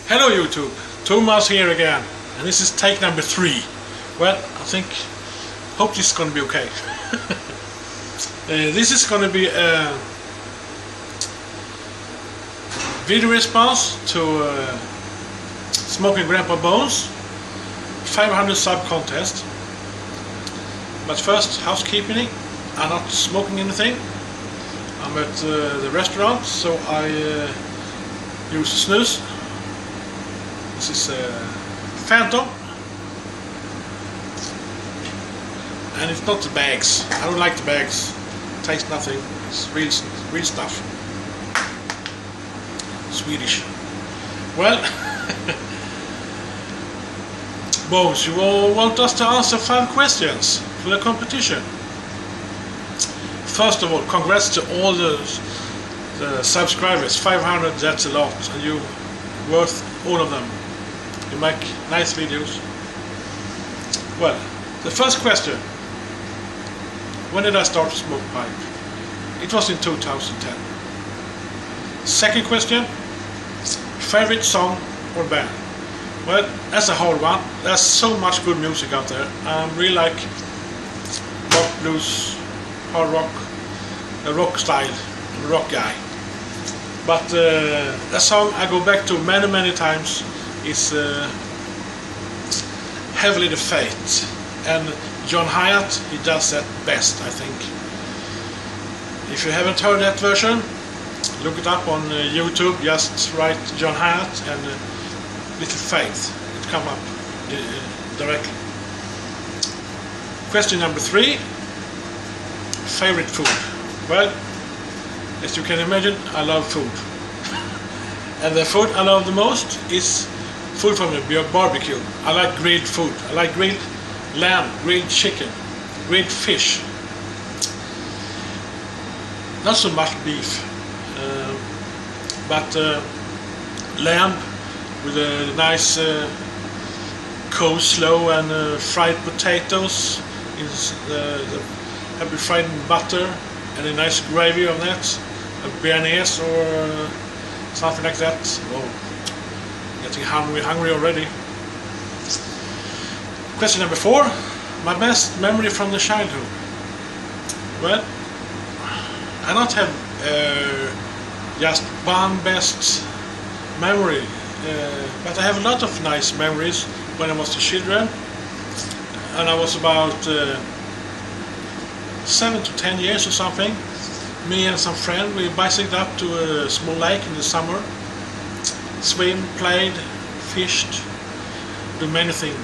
Hello YouTube, Thomas here again, and this is take number 3. Well, hope this is gonna be okay. This is gonna be a video response to Smoking Grandpa Bones 500 sub contest. But first, housekeeping. I'm not smoking anything. I'm at the restaurant, so I use snus. This is Phantom, and it's not the bags. I don't like the bags. It tastes nothing. It's real stuff. Swedish. Well, Bones, you all want us to answer 5 questions for the competition. First of all, congrats to all the subscribers. 500, that's a lot, and you worth all of them. You make nice videos. Well, the first question: when did I start to smoke pipe? It was in 2010. Second question: favorite song or band? Well, that's a hard one. There's so much good music out there. I really like rock, blues, hard rock, a rock style, a rock guy. But a song I go back to many times is Heavily the Fate, and John Hiatt, he does that best, I think. If you haven't heard that version, look it up on YouTube. Just write John Hiatt and Little Faith, it come up directly. Question number 3: favorite food? Well, as you can imagine, I love food. And the food I love the most is food from a barbecue. I like grilled food. I like grilled lamb, grilled chicken, grilled fish. Not so much beef, but lamb with a nice coleslaw and fried potatoes. Have been fried in butter and a nice gravy on that. A béarnaise or something like that. Oh, getting hungry already. Question number 4: my best memory from the childhood. Well, I don't have just one best memory, but I have a lot of nice memories when I was a children, and I was about 7 to 10 years or something. Me and some friends, we bicycled up to a small lake in the summer, swim, played, fished, do many things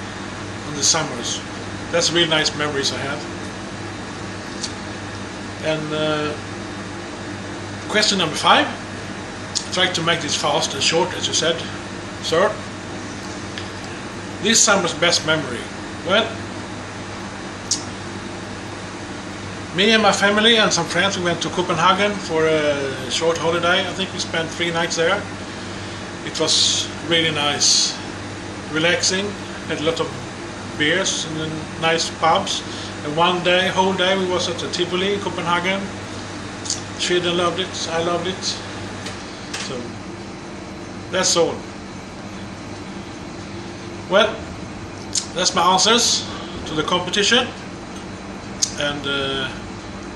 in the summers. That's really nice memories I have. And question number 5. Try to make this fast and short, as you said, sir. This summer's best memory. Well, me and my family and some friends, we went to Copenhagen for a short holiday. I think we spent 3 nights there. It was really nice, relaxing. Had a lot of beers in the nice pubs. And one day, whole day, we was at the Tivoli in Copenhagen. Children loved it. I loved it. So that's all. Well, that's my answers to the competition. And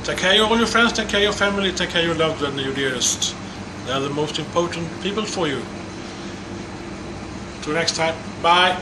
take care of all your friends, take care of your family, take care of your loved ones and your dearest. They are the most important people for you. Till next time, bye.